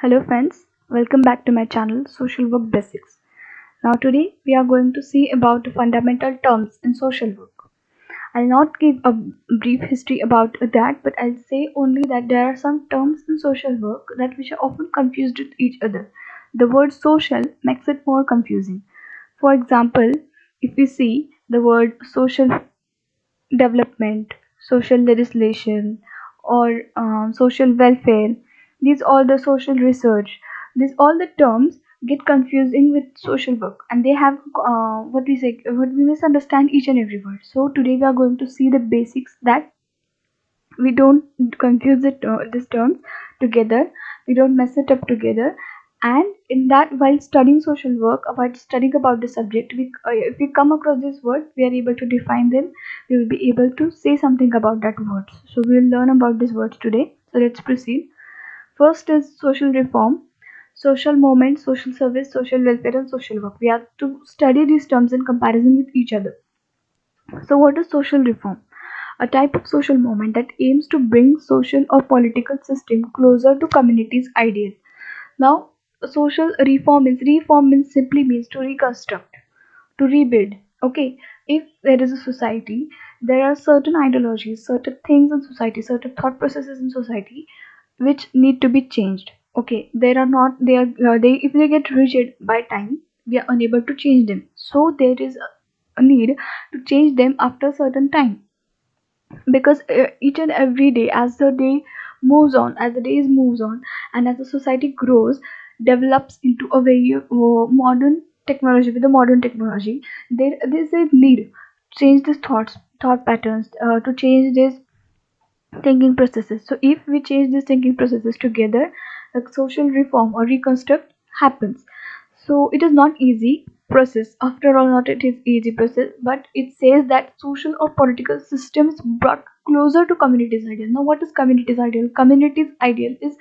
Hello friends, welcome back to my channel Social Work Basics. Now today we are going to see about the fundamental terms in social work. I'll not give a brief history about that, but I'll say only that there are some terms in social work that which are often confused with each other. The word social makes it more confusing. For example, if we see the word social development, social legislation, or social welfare. These all the social research. These all the terms get confusing with social work, and they have what we misunderstand each and every word. So today we are going to see the basics that we don't confuse these terms together, we don't mess it up together, and in that while studying social work, while studying about the subject, if we come across this word, we are able to define them, we will be able to say something about that words. So we will learn about these words today. So let's proceed. First is social reform, social movement, social service, social welfare, and social work. We have to study these terms in comparison with each other. So what is social reform? A type of social movement that aims to bring social or political system closer to community's ideal. Now, social reform means simply means to reconstruct, to rebuild. Okay, if there is a society, there are certain ideologies, certain things in society, certain thought processes in society which need to be changed. Okay, there are not they are they if they get rigid by time, we are unable to change them. So there is a need to change them after a certain time, because each and every day, as the day moves on, as the days moves on, and as the society grows, develops into a very modern technology, with the modern technology, there's a need to change these thought patterns, to change these thinking processes. So if we change these thinking processes together, a social reform or reconstruct happens. So it is not easy process. After all, not it is easy process, but it says that social or political systems brought closer to community's ideal. Now, what is community's ideal? Community's ideal is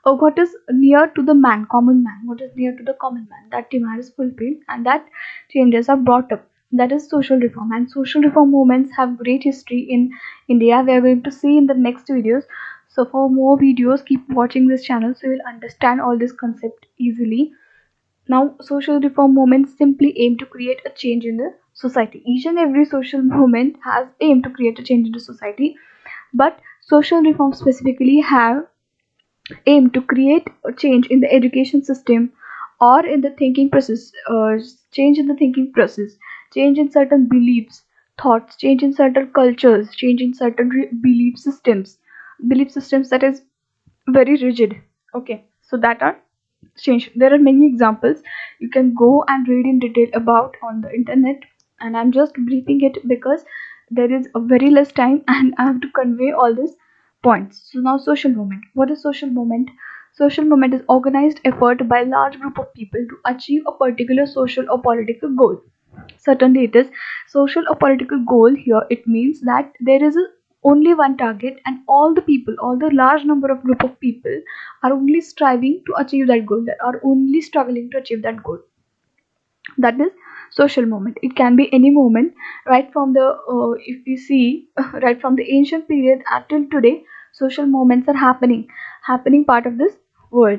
what is near to the man, common man. What is near to the common man? That demand is fulfilled, and that changes are brought up. That is social reform, and social reform movements have great history in India. We are going to see in the next videos. So for more videos, keep watching this channel so you will understand all this concept easily. Now, social reform movements simply aim to create a change in the society. Each and every social movement has aimed to create a change in the society, but social reforms specifically have aimed to create a change in the education system or in the thinking process, change in the thinking process, change in certain beliefs, thoughts, change in certain cultures, change in certain belief systems that is very rigid. Okay, so that are change. There are many examples you can go and read in detail about on the internet, and I'm just briefing it because there is a very less time and I have to convey all these points. So now, social movement. What is social movement? Social movement is organized effort by a large group of people to achieve a particular social or political goal. Certainly it is social or political goal. Here it means that there is only one target, and all the people, all the large number of group of people are only striving to achieve that goal, that are only struggling to achieve that goal. That is social movement. It can be any moment, right from the if we see right from the ancient period until today, social movements are happening part of this world.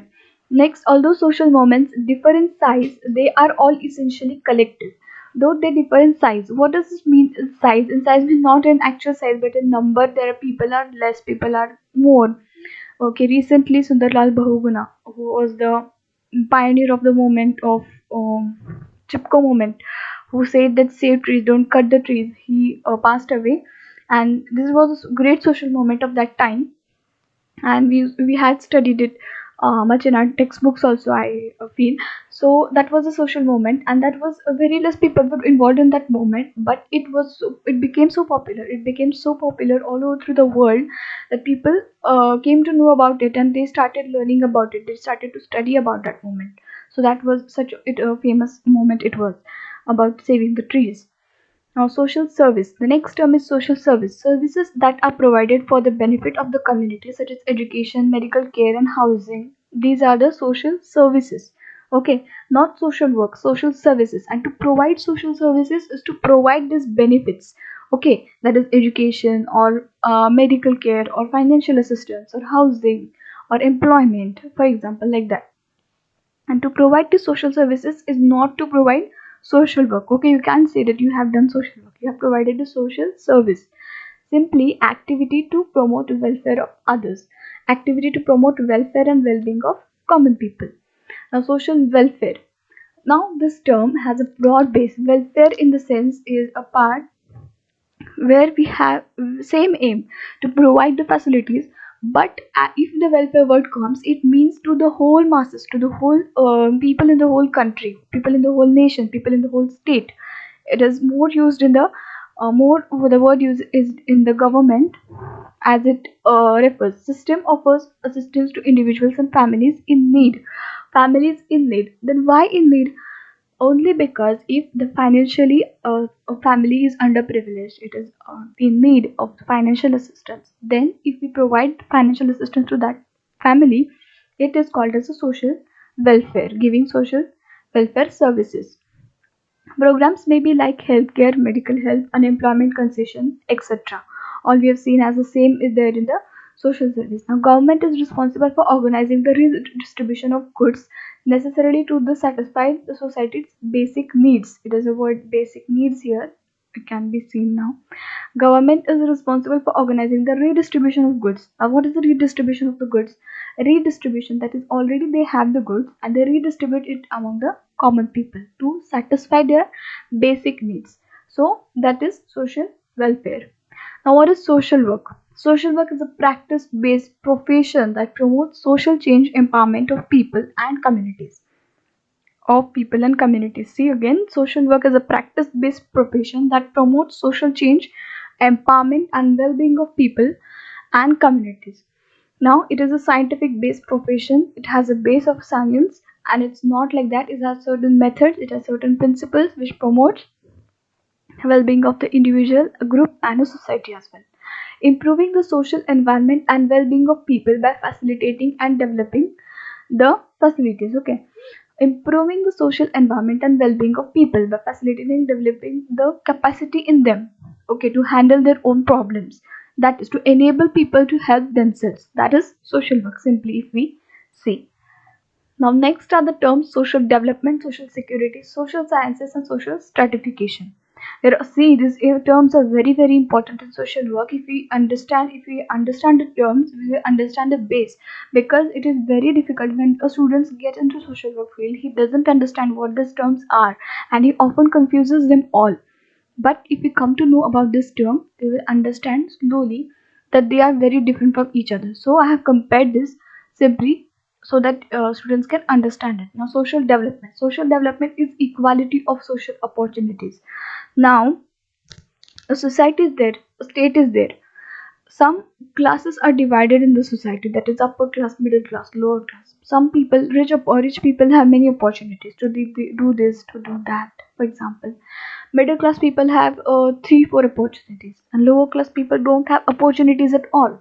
Next, although social movements differ in size, they are all essentially collective. Though they differ in size, what does this mean in size? In size means not in actual size but in number. There are people are less, people are more. Okay, recently Sundarlal Bahuguna, who was the pioneer of the movement of Chipko movement, who said that save trees, don't cut the trees. He passed away, and this was a great social movement of that time, and we had studied it much in our textbooks also, I feel. So that was a social movement, and that was very less people were involved in that movement, but it became so popular, it became so popular all over through the world, that people came to know about it, and they started learning about it, they started to study about that movement. So that was such a famous moment it was, about saving the trees. Now, social service. The next term is social service. Services that are provided for the benefit of the community, such as education, medical care, and housing. These are the social services. Okay, not social work, social services. And to provide social services is to provide these benefits. Okay, that is education or medical care or financial assistance or housing or employment, for example, like that. And to provide the social services is not to provide social work. Okay, you can't say that you have done social work. You have provided a social service. Simply activity to promote welfare of others. Activity to promote welfare and well-being of common people. Now, social welfare. Now, this term has a broad base. Welfare, in the sense, is a part where we have same aim to provide the facilities, but if the welfare word comes, it means to the whole masses, to the whole people in the whole country, people in the whole nation, people in the whole state. It is more used in the more the word use is in the government, as it refers system offers assistance to individuals and families in need. Families in need, then why in need? Only because if the financially a family is underprivileged, it is in need of financial assistance, then if we provide financial assistance to that family, it is called as a social welfare, giving social welfare services. Programs may be like healthcare, medical help, unemployment concession, etc. All we have seen as the same is there in the social service. Now, government is responsible for organizing the redistribution of goods necessarily to the satisfy the society's basic needs. It is a word basic needs here. It can be seen now. Government is responsible for organizing the redistribution of goods. Now, what is the redistribution of the goods? Redistribution, that is already they have the goods and they redistribute it among the common people to satisfy their basic needs. So that is social welfare. Now, what is social work? Social work is a practice based profession that promotes social change, empowerment of people and communities. See again, social work is a practice based profession that promotes social change, empowerment, and well being of people and communities. Now, it is a scientific based profession, it has a base of science, and it's not like that. It has certain methods, it has certain principles which promote well-being of the individual, a group, and a society as well. Improving the social environment and well-being of people by facilitating and developing the facilities. Okay, improving the social environment and well-being of people by facilitating and developing the capacity in them, okay, to handle their own problems. That is to enable people to help themselves. That is social work, simply if we see. Now, next are the terms social development, social security, social sciences, and social stratification. See, these terms are very, very important in social work. If we understand the terms, we will understand the base, because it is very difficult when a student gets into social work field. He doesn't understand what these terms are, and he often confuses them all. But if we come to know about this term, we will understand slowly that they are very different from each other. So I have compared this simply so that students can understand it. Now, social development. Social development is equality of social opportunities. Now, a society is there, a state is there. Some classes are divided in the society, that is upper class, middle class, lower class. Some people, rich people have many opportunities to do this, to do that. For example, middle class people have 3 4 opportunities, and lower class people don't have opportunities at all.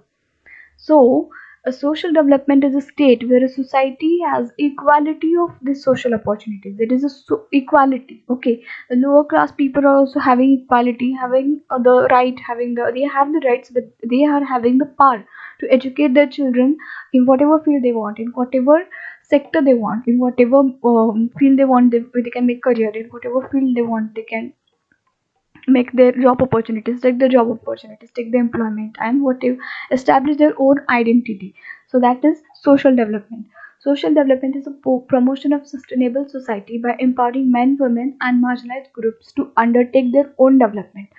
So, a social development is a state where a society has equality of the social opportunities. There is a equality. Okay, the lower class people are also having equality, having the right, they have the rights, but they are having the power to educate their children in whatever field they want, in whatever sector they want, in whatever field they want. They can make career in whatever field they want. They can make their job opportunities, take the job opportunities, take the employment, and whatever, establish their own identity. So that is social development. Social development is a promotion of sustainable society by empowering men, women, and marginalized groups to undertake their own development.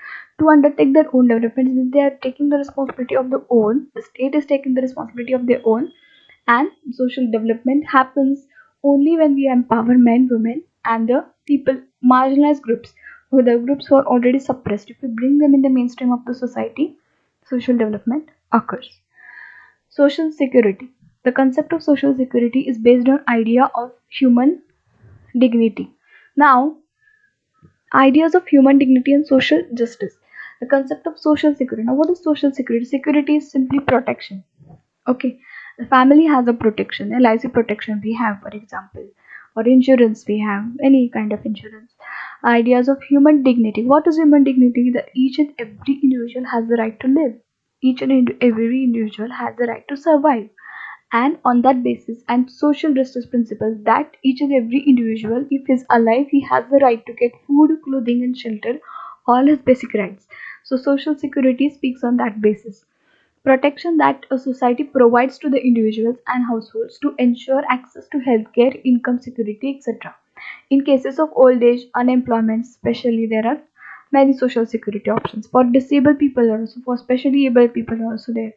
To undertake their own development means they are taking the responsibility of their own. The state is taking the responsibility of their own, and social development happens only when we empower men, women, and the people, marginalized groups, who the groups who are already suppressed. If we bring them in the mainstream of the society, social development occurs. Social security. The concept of social security is based on idea of human dignity. Now, ideas of human dignity and social justice. The concept of social security. Now, what is social security? Security is simply protection. Okay, the family has a protection, LIC protection we have, for example, or insurance we have, any kind of insurance. Ideas of human dignity. What is human dignity? That each and every individual has the right to live. Each and every individual has the right to survive. and on that basis and social justice principle that each and every individual, if he's alive, he has the right to get food, clothing and shelter, all his basic rights. So social security speaks on that basis. Protection that a society provides to the individuals and households to ensure access to healthcare, income security, etc. In cases of old age, unemployment, especially, there are many social security options. For disabled people also, for specially able people also there.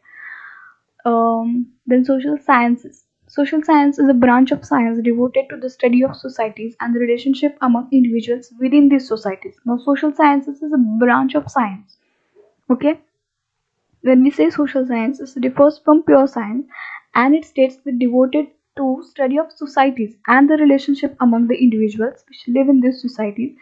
Then social sciences. Social science is a branch of science devoted to the study of societies and the relationship among individuals within these societies. Now, social sciences is a branch of science. Okay, when we say social science, it differs from pure science and it states that devoted to study of societies and the relationship among the individuals which live in these societies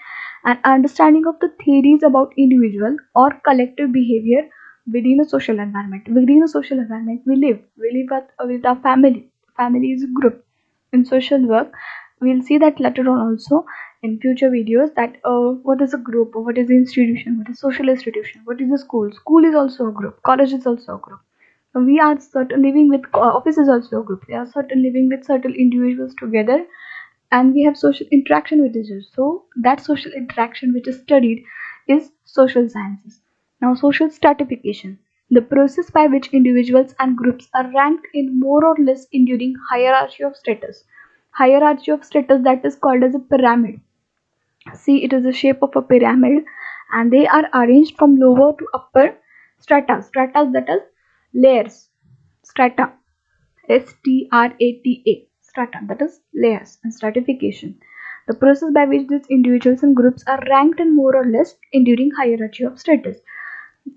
and understanding of the theories about individual or collective behavior within a social environment. Within a social environment we live. We live with our family. Family is a group. In social work, we'll see that later on also in future videos that what is a group, what is the institution, what is social institution, what is the school is also a group, college is also a group. We are certain living with office is also a group. We are certain living with certain individuals together and we have social interaction with each other. So that social interaction which is studied is social sciences. Now, social stratification, the process by which individuals and groups are ranked in more or less enduring hierarchy of status. Hierarchy of status, that is called as a pyramid. See, it is the shape of a pyramid and they are arranged from lower to upper strata. Stratas, that is layers. Strata. Strata. Strata, that is layers and stratification. The process by which these individuals and groups are ranked in more or less enduring hierarchy of status.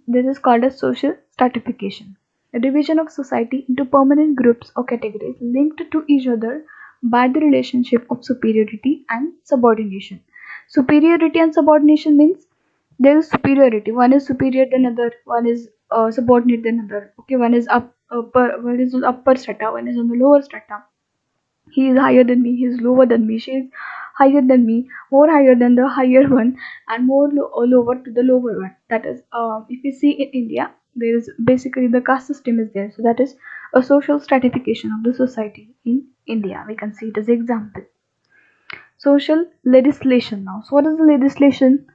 This is called as social stratification. The division of society into permanent groups or categories linked to each other by the relationship of superiority and subordination. Superiority and subordination means there is superiority. One is superior than other. One is subordinate than other. Okay, one is one is on upper strata. One is on the lower strata. He is higher than me. He is lower than me. She is higher than me. More higher than the higher one, and more lower to the lower one. That is, if you see in India, there is basically the caste system is there. So that is a social stratification of the society in India. We can see it as example. Social legislation now. So what is the legislation?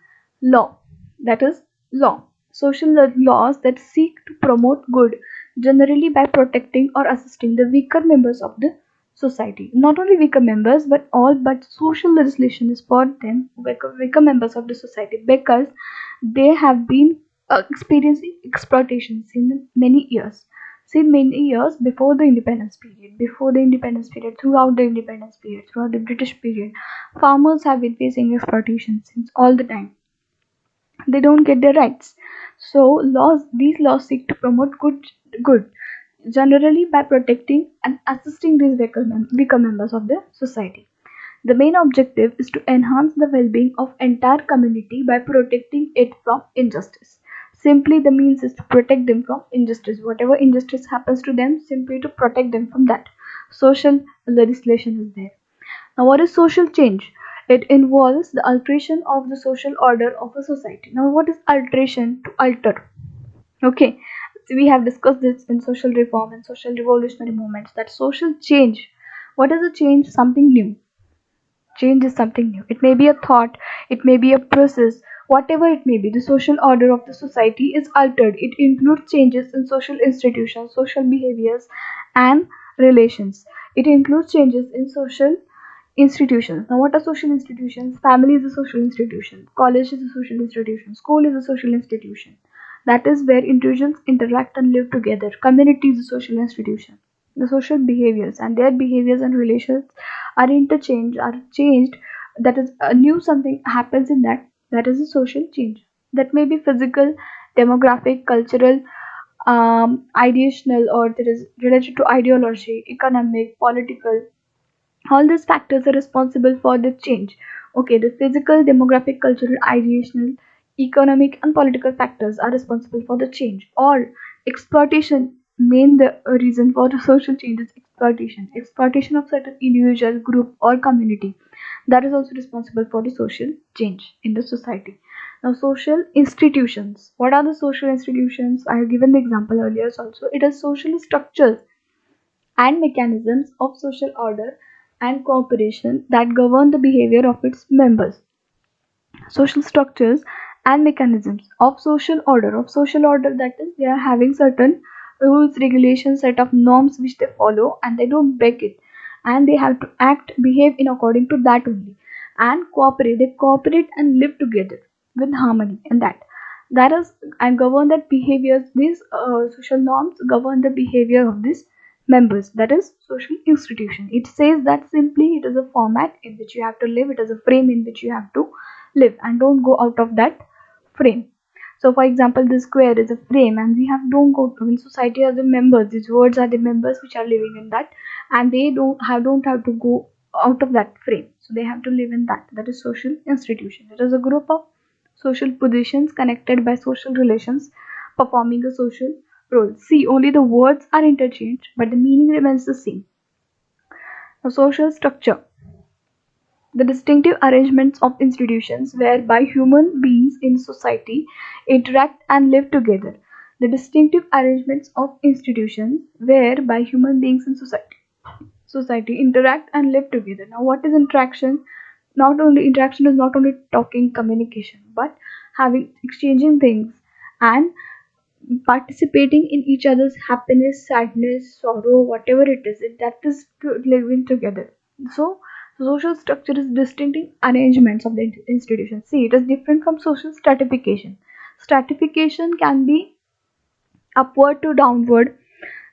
Law. That is law. Social laws that seek to promote good, generally by protecting or assisting the weaker members of the society. Not only weaker members, but all but social legislation is for them, weaker members of the society, because they have been experiencing exploitation in many years. See, many years before the independence period, throughout the independence period, throughout the British period, farmers have been facing exploitation since all the time. They don't get their rights. So these laws seek to promote good, generally by protecting and assisting these weaker members of the society. The main objective is to enhance the well-being of entire community by protecting it from injustice. Simply, the means is to protect them from injustice. Whatever injustice happens to them, simply to protect them from that. Social legislation is there. Now, what is social change? It involves the alteration of the social order of a society. Now, what is alteration? To alter. Okay, so we have discussed this in social reform and social revolutionary movements. That social change. What is a change? Something new. Change is something new. It may be a thought, it may be a process, whatever it may be. The social order of the society is altered. It includes changes in social institutions, social behaviors, and relations. It includes changes in social institutions. Now, what are social institutions? Family is a social institution, college is a social institution, school is a social institution. That is where individuals interact and live together. Community is a social institution. The social behaviors and their behaviors and relations are interchanged, are changed. That is a new something happens in that. That is a social change. That may be physical, demographic, cultural, ideational, or that is related to ideology, economic, political. All these factors are responsible for the change. Okay, the physical, demographic, cultural, ideational, economic, and political factors are responsible for the change. Or exploitation, main the reason for the social change is exploitation. Exploitation of certain individual, group, or community. That is also responsible for the social change in the society. Now, social institutions. What are the social institutions? I have given the example earlier also. It is social structures and mechanisms of social order and cooperation that govern the behavior of its members. Social structures and mechanisms of social order, that is, they are having certain rules, regulations, set of norms which they follow, and they don't break it, and they have to act, behave in according to that only. And cooperate, they cooperate and live together with harmony, and that is, and govern that behaviors. These social norms govern the behavior of these members, that is social institution. It says that simply it is a format in which you have to live, it is a frame in which you have to live, and don't go out of that frame. So for example, this square is a frame, and we have don't go to, in society are the members, these words are the members which are living in that, and they don't have to go out of that frame, so they have to live in that. That is social institution. It is a group of social positions connected by social relations performing a social role. See, only the words are interchanged, but the meaning remains the same. A social structure, the distinctive arrangements of institutions whereby human beings in society interact and live together. The distinctive arrangements of institutions whereby human beings in society interact and live together. Now, what is interaction? Not only interaction is not only talking, communication, but having, exchanging things, and participating in each other's happiness, sadness, sorrow, whatever it is, that is living together. So social structure is distinctive arrangements of the institution. See, it is different from social stratification. Stratification can be upward to downward,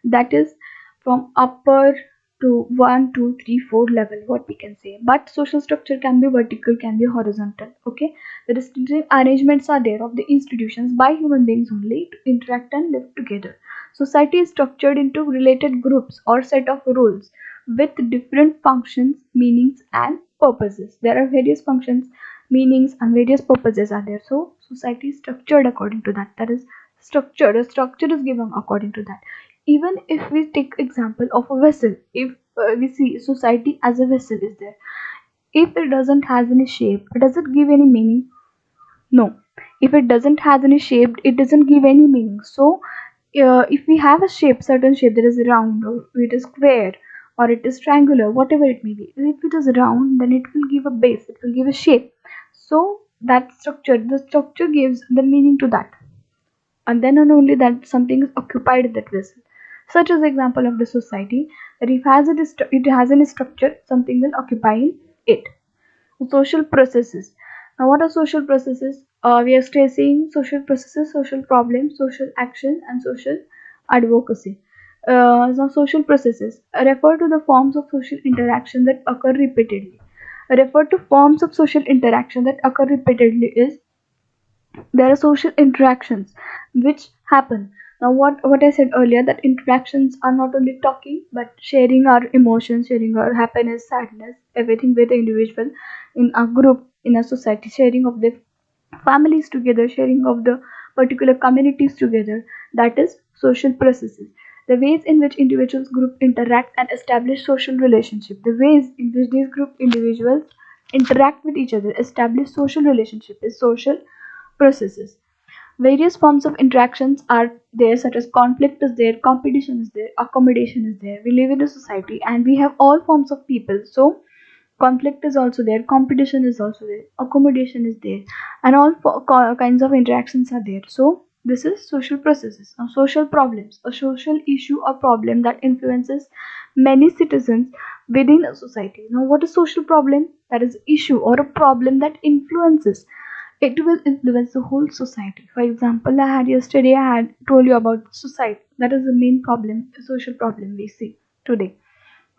that is from upper to 1 2 3 4 level, what we can say. But social structure can be vertical, can be horizontal. Okay, the distinctive arrangements are there of the institutions by human beings only to interact and live together. Society is structured into related groups or set of rules with different functions, meanings, and purposes. There are various functions, meanings, and various purposes are there. So society is structured according to that. That is structured. A structure is given according to that. Even if we take example of a vessel, if we see society as a vessel is there, if it doesn't has any shape, does it give any meaning? No. If it doesn't has any shape, it doesn't give any meaning. So if we have a shape, certain shape, that is round, or it is square, or it is triangular, whatever it may be, if it is round, then it will give a base, it will give a shape. So that structure, the structure gives the meaning to that, and then and only that something is occupied in that vessel. Such as example of the society, that if it has any structure, something will occupy in it. Social processes. Now, what are social processes? We are stressing social processes, social problems, social action, and social advocacy. So social processes refer to the forms of social interaction that occur repeatedly. Refer to forms of social interaction that occur repeatedly is, there are social interactions which happen. Now, what I said earlier, that interactions are not only talking but sharing our emotions, sharing our happiness, sadness, everything with the individual in a group, in a society, sharing of the families together, sharing of the particular communities together. That is social processes. The ways in which individuals group interact and establish social relationship, the ways in which these group individuals interact with each other, establish social relationship, is social processes. Various forms of interactions are there, such as conflict is there, competition is there, accommodation is there. We live in a society and we have all forms of people. So conflict is also there, competition is also there, accommodation is there, and all kinds of interactions are there. So this is social processes. Now, social problems, a social issue or problem that influences many citizens within a society. Now, what is social problem? That is issue or a problem that influences, it will influence the whole society. For example, I had told you about suicide. That is the main problem, social problem we see today.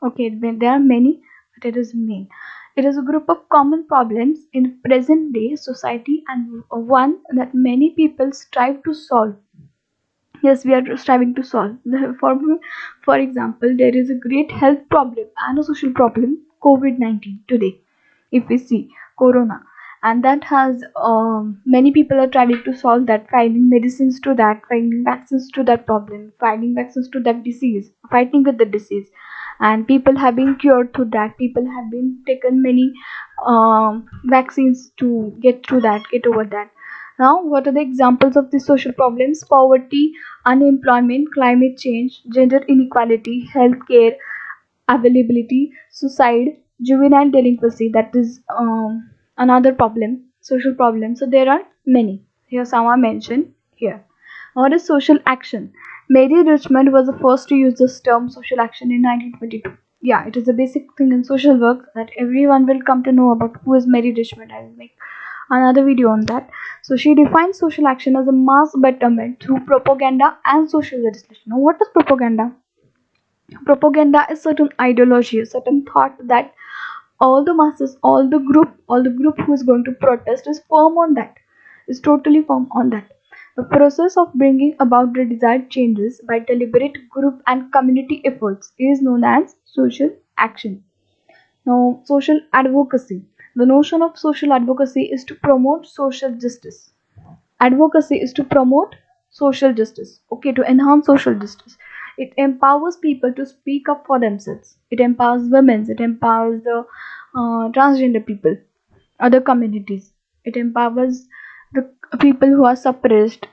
Okay, there are many, but it is main. It is a group of common problems in present day society, and one that many people strive to solve. Yes, we are striving to solve. For example, there is a great health problem and a social problem, COVID-19 today. If we see Corona, and that has many people are trying to solve that, finding medicines to that, finding vaccines to that problem, finding vaccines to that disease, fighting with the disease, and people have been cured through that. People have been taken many vaccines to get through that, get over that. Now, what are the examples of these social problems? Poverty, unemployment, climate change, gender inequality, healthcare availability, suicide, juvenile delinquency. That is another problem, social problem. So there are many. Here some are mentioned here. What is social action? Mary Richmond was the first to use this term social action in 1922. Yeah, it is a basic thing in social work that everyone will come to know about who is Mary Richmond. I will make another video on that. So she defines social action as a mass betterment through propaganda and social legislation. Now, what is propaganda? Propaganda is certain ideology, a certain thought that all the masses, all the group who is going to protest is firm on that, is totally firm on that. The process of bringing about the desired changes by deliberate group and community efforts is known as social action. Now, social advocacy. The notion of social advocacy is to promote social justice. Advocacy is to promote social justice, okay, to enhance social justice. It empowers people to speak up for themselves. It empowers women, it empowers the transgender people, other communities. It empowers the people who are suppressed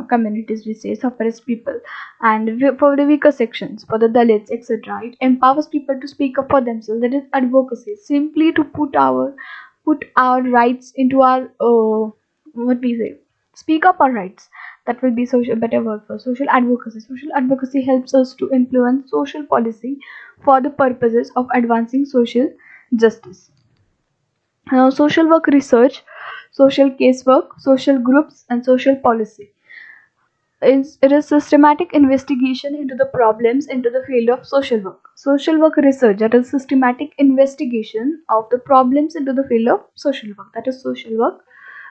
communities, we say suppressed people, and for the weaker sections, for the Dalits, etc. It empowers people to speak up for themselves. That is advocacy, simply to put our rights into our what we say, speak up our rights. That will be social better word for social advocacy. Social advocacy helps us to influence social policy for the purposes of advancing social justice. Social work research, social casework, social groups, and social policy. It is systematic investigation into the problems into the field of social work. Social work research, that is systematic investigation of the problems into the field of social work. That is social work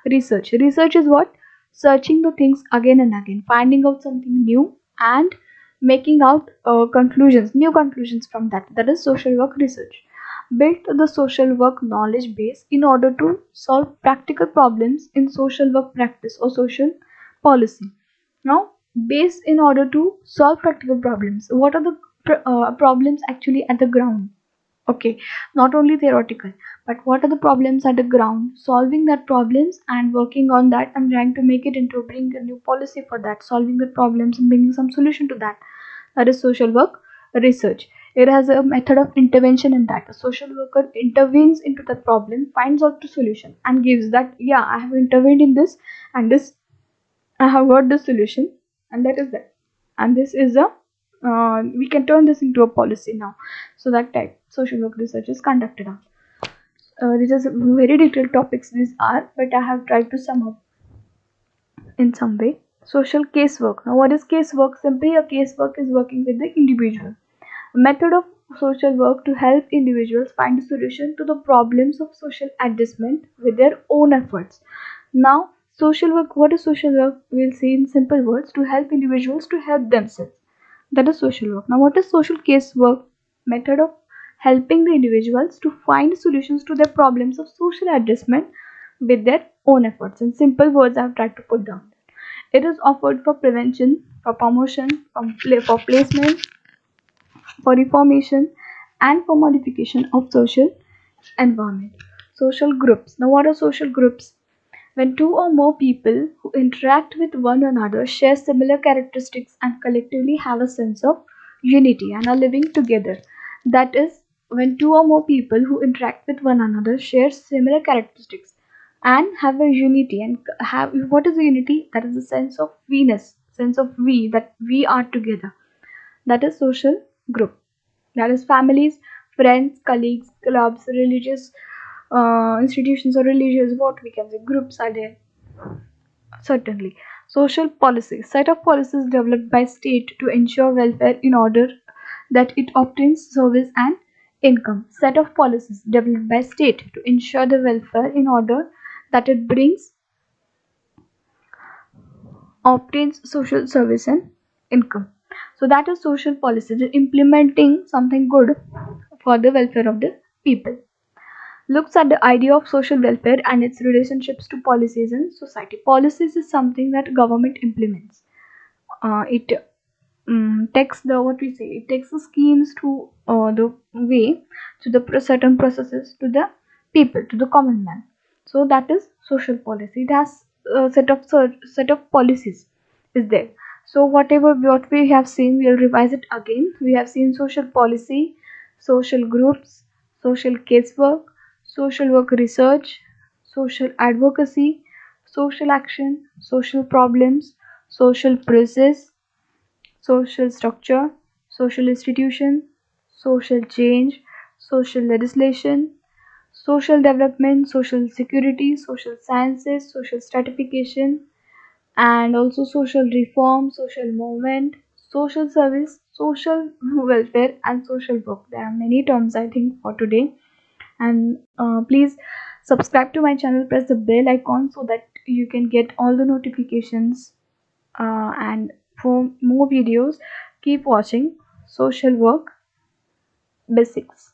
research. Research is what? Searching the things again and again, finding out something new and making out new conclusions from that. That is social work research. Built the social work knowledge base in order to solve practical problems in social work practice or social policy. Now, base in order to solve practical problems. What are the problems actually at the ground? Okay, not only theoretical, but what are the problems at the ground? Solving that problems and working on that and trying to make it into bring a new policy for that, solving the problems and bringing some solution to that. That is social work research. It has a method of intervention in that. A social worker intervenes into the problem, finds out the solution, and gives that, yeah, I have intervened in this, and this I have got the solution, and that is that. And this is a we can turn this into a policy now. So that type social work research is conducted on. These are some very detailed topics. These are, but I have tried to sum up in some way. Social casework. Now, what is casework? Simply, a casework is working with the individual. A method of social work to help individuals find a solution to the problems of social adjustment with their own efforts. Now, social work, what is social work? We'll say in simple words, to help individuals to help themselves. That is social work. Now, what is social case work? Method of helping the individuals to find solutions to their problems of social adjustment with their own efforts. In simple words, I've tried to put down. It is offered for prevention, for promotion, for placement, for reformation, and for modification of social environment. Social groups. Now, what are social groups? When two or more people who interact with one another share similar characteristics and collectively have a sense of unity and are living together. That is, when two or more people who interact with one another share similar characteristics and have a unity and have what is the unity? That is the sense of we-ness, sense of we, that we are together. That is social group. That is families, friends, colleagues, clubs, religious institutions or religious, what we can say, groups are there. Certainly. Social policy. Set of policies developed by state to ensure welfare in order that it obtains service and income. Set of policies developed by state to ensure the welfare in order that it brings obtains social service and income. So that is social policy, implementing something good for the welfare of the people. Looks at the idea of social welfare and its relationships to policies in society. Policies is something that government implements. It takes the what we say. It takes the schemes to the way to the certain processes to the people, to the common man. So that is social policy. It has a set of policies is there. So whatever what we have seen, we'll revise it again. We have seen social policy, social groups, social casework, social work research, social advocacy, social action, social problems, social process, social structure, social institution, social change, social legislation, social development, social security, social sciences, social stratification, and also social reform, social movement, social service, social welfare, and social work. There are many terms I think for today. And please subscribe to my channel, press the bell icon so that you can get all the notifications. And for more videos, keep watching Social Work Basics.